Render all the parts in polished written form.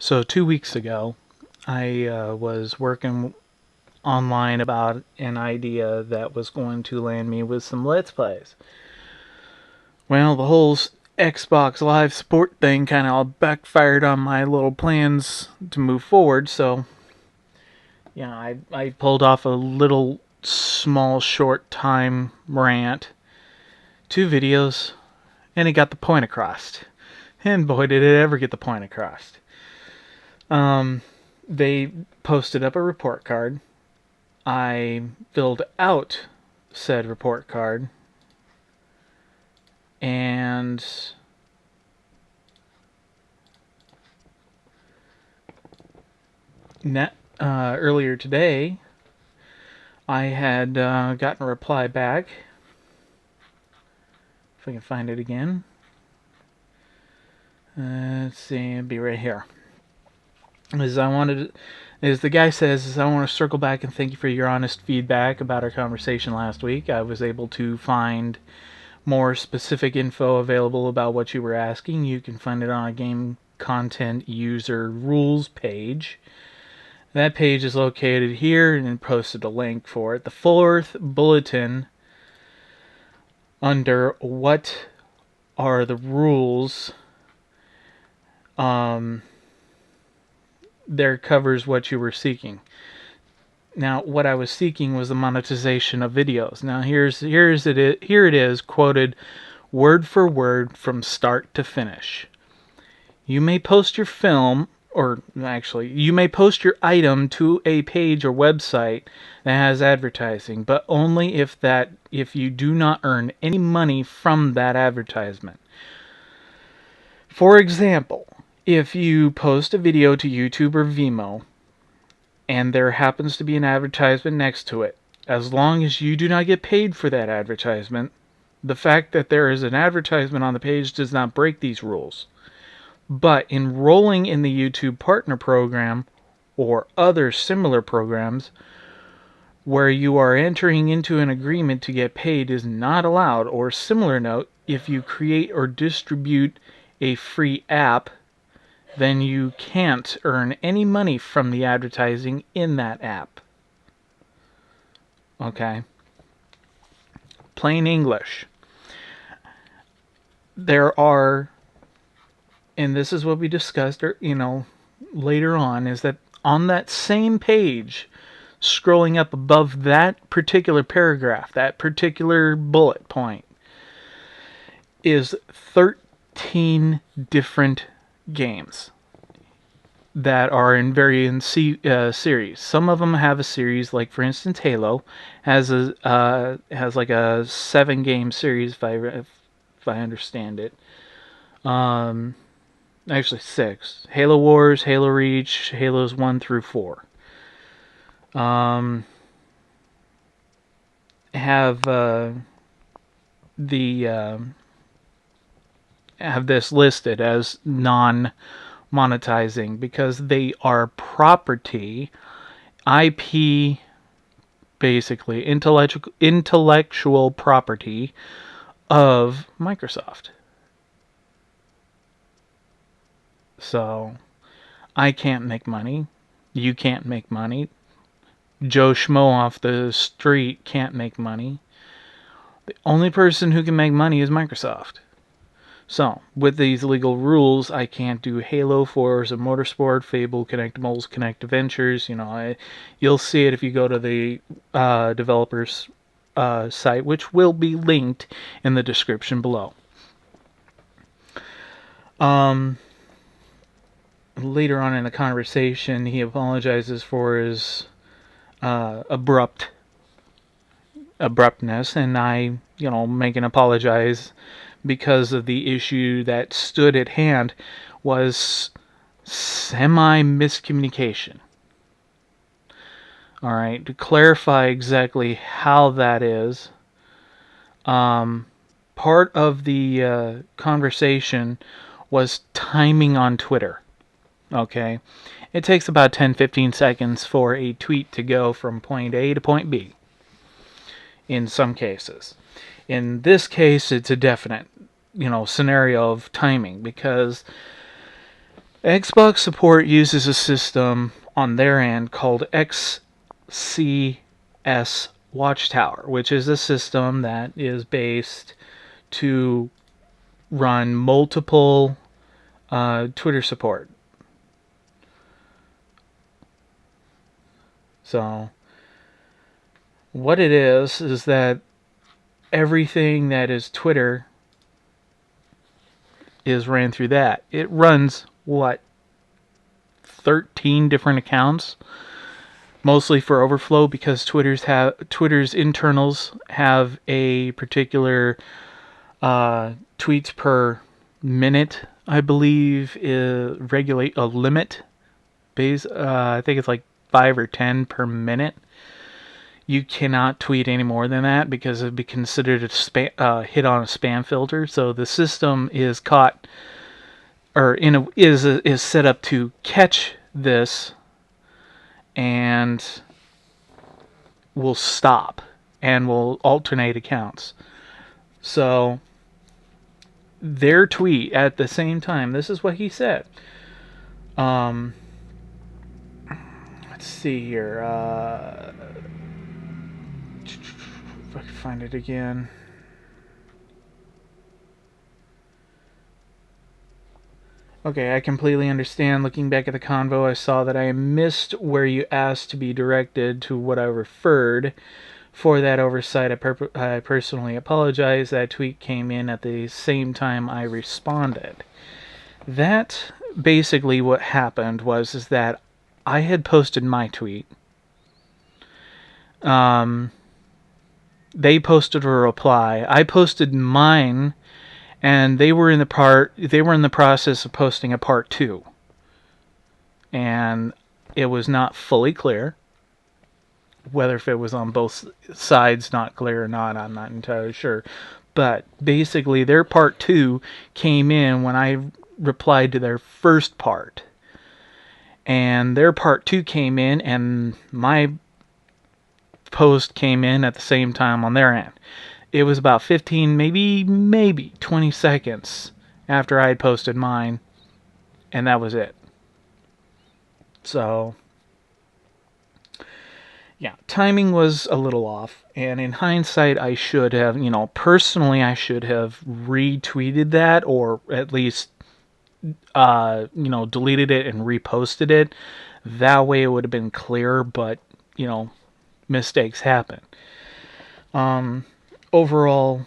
So 2 weeks ago, I was working online about an idea that was going to land me with some Let's Plays. Well, the whole Xbox Live support thing kind of all backfired on my little plans to move forward, so yeah, I pulled off a little small short time rant, 2 videos, and it got the point across. And boy, did it ever get the point across. They posted up a report card. I filled out said report card, and earlier today I had gotten a reply back. If I can find it again. Let's see, it'll be right here. As the guy says, I want to circle back and thank you for your honest feedback about our conversation last week. I was able to find more specific info available about what you were asking. You can find it on a game content user rules page. That page is located here and posted a link for it. The fourth bulletin under what are the rules there covers what you were seeking. Now, what I was seeking was the monetization of videos. Now, here it is, quoted word for word from start to finish. You may post your film, or actually, you may post your item to a page or website that has advertising, but only if you do not earn any money from that advertisement. For example, if you post a video to YouTube or Vimeo, and there happens to be an advertisement next to it, as long as you do not get paid for that advertisement, the fact that there is an advertisement on the page does not break these rules. But enrolling in the YouTube Partner Program or other similar programs where you are entering into an agreement to get paid is not allowed. Or similar note, if you create or distribute a free app, then you can't earn any money from the advertising in that app. Okay? Plain English. There are, and this is what we discussed, later on, is that on that same page, scrolling up above that particular paragraph, that particular bullet point, is 13 different games that are in varying series. Some of them have a series, like for instance, Halo has like a 7-game series, if I understand it. Actually 6: Halo Wars, Halo Reach, Halos 1 through 4. Have this listed as non-monetizing because they are property, IP, basically intellectual property of Microsoft. So I can't make money. You can't make money. Joe Schmo off the street can't make money. The only person who can make money is Microsoft. So, with these legal rules, I can't do Halo, Forza Motorsport, Fable, Connectimals, Connect Adventures. You'll see it if you go to the developer's site, which will be linked in the description below. Later on in the conversation, he apologizes for his abruptness, and I, make an apologize because of the issue that stood at hand was semi-miscommunication. Alright, to clarify exactly how that is, part of the conversation was timing on Twitter. Okay, it takes about 10-15 seconds for a tweet to go from point A to point B in some cases. In this case, it's a definite, scenario of timing, because Xbox support uses a system on their end called XCS Watchtower, which is a system that is based to run multiple Twitter support. So, what it is that everything that is Twitter is ran through that. It runs, 13 different accounts, mostly for overflow, because Twitter's internals have a particular tweets per minute, I believe, regulate a limit. I think it's like 5 or 10 per minute. You cannot tweet any more than that because it'd be considered a hit on a spam filter. So the system is caught, or is set up to catch this, and will stop and will alternate accounts. So their tweet at the same time. This is what he said. Let's see here. If I can find it again. Okay, I completely understand. Looking back at the convo, I saw that I missed where you asked to be directed to what I referred. For that oversight, I personally apologize. That tweet came in at the same time I responded. That basically what happened is that I had posted my tweet. They posted a reply. I posted mine, and they were in the process of posting a part 2. And it was not fully clear. Whether if it was on both sides not clear or not, I'm not entirely sure. But basically their part 2 came in when I replied to their first part. And their part 2 came in, and my post came in at the same time on their end. It was about 15, maybe 20 seconds after I had posted mine, and that was it. So, yeah, timing was a little off, and in hindsight, I should have, personally, I should have retweeted that, or at least, deleted it and reposted it. That way it would have been clear, but, mistakes happen. Overall,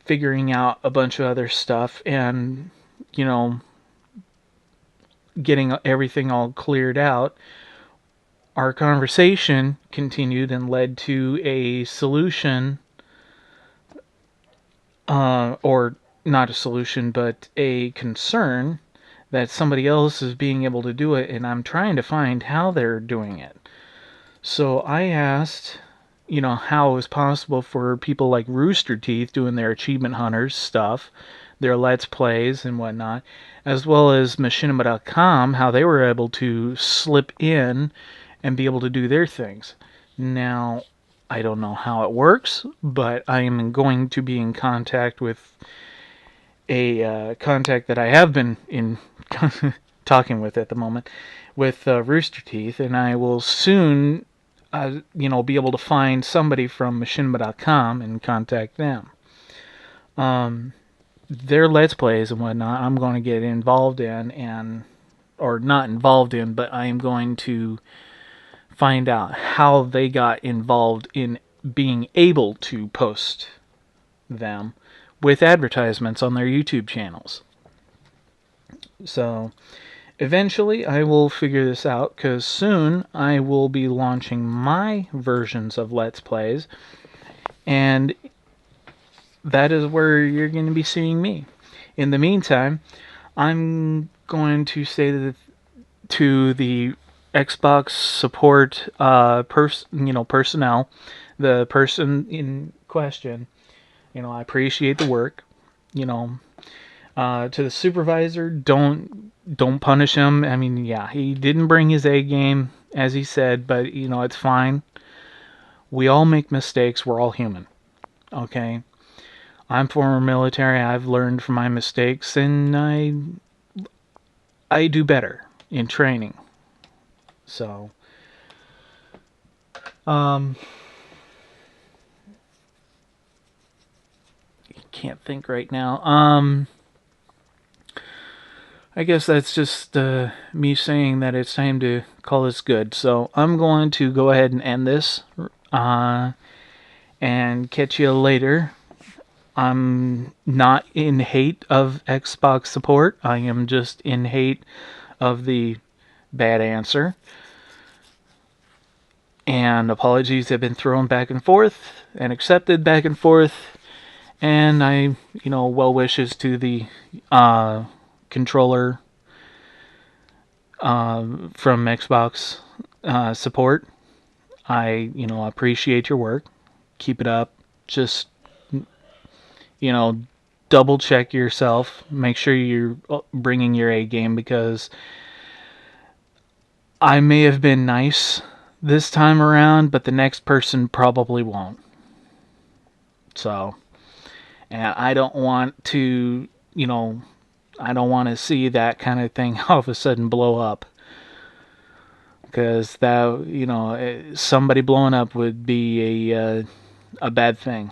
figuring out a bunch of other stuff and, getting everything all cleared out, our conversation continued and led to a solution, or not a solution, but a concern that somebody else is being able to do it, and I'm trying to find how they're doing it. So I asked, how it was possible for people like Rooster Teeth doing their Achievement Hunters stuff, their Let's Plays and whatnot, as well as Machinima.com, how they were able to slip in and be able to do their things. Now, I don't know how it works, but I am going to be in contact with a contact that I have been in talking with at the moment, with Rooster Teeth, and I will soon, be able to find somebody from Machinima.com and contact them. Their Let's Plays and whatnot, I'm going to get involved in, or not involved in, but I am going to find out how they got involved in being able to post them with advertisements on their YouTube channels. So, eventually I will figure this out, because soon I will be launching my versions of Let's Plays, and that is where you're going to be seeing me. In the meantime, I'm going to say to the Xbox support personnel, the person in question, I appreciate the work. To the supervisor, don't punish him. I mean, yeah, he didn't bring his A game, as he said, but it's fine. We all make mistakes. We're all human. Okay? I'm former military. I've learned from my mistakes, and I do better in training. So, can't think right now. I guess that's just me saying that it's time to call this good. So I'm going to go ahead and end this and catch you later. I'm not in hate of Xbox support. I am just in hate of the bad answer. And apologies have been thrown back and forth and accepted back and forth. And I, well wishes to the controller from Xbox support. I, appreciate your work. Keep it up. Just, double check yourself. Make sure you're bringing your A game, because I may have been nice this time around, but the next person probably won't. So, and I don't want to, I don't want to see that kind of thing all of a sudden blow up. Because that, somebody blowing up would be a bad thing.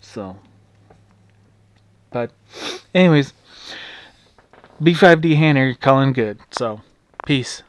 So, but anyways, B5D Hanner calling good. So, peace.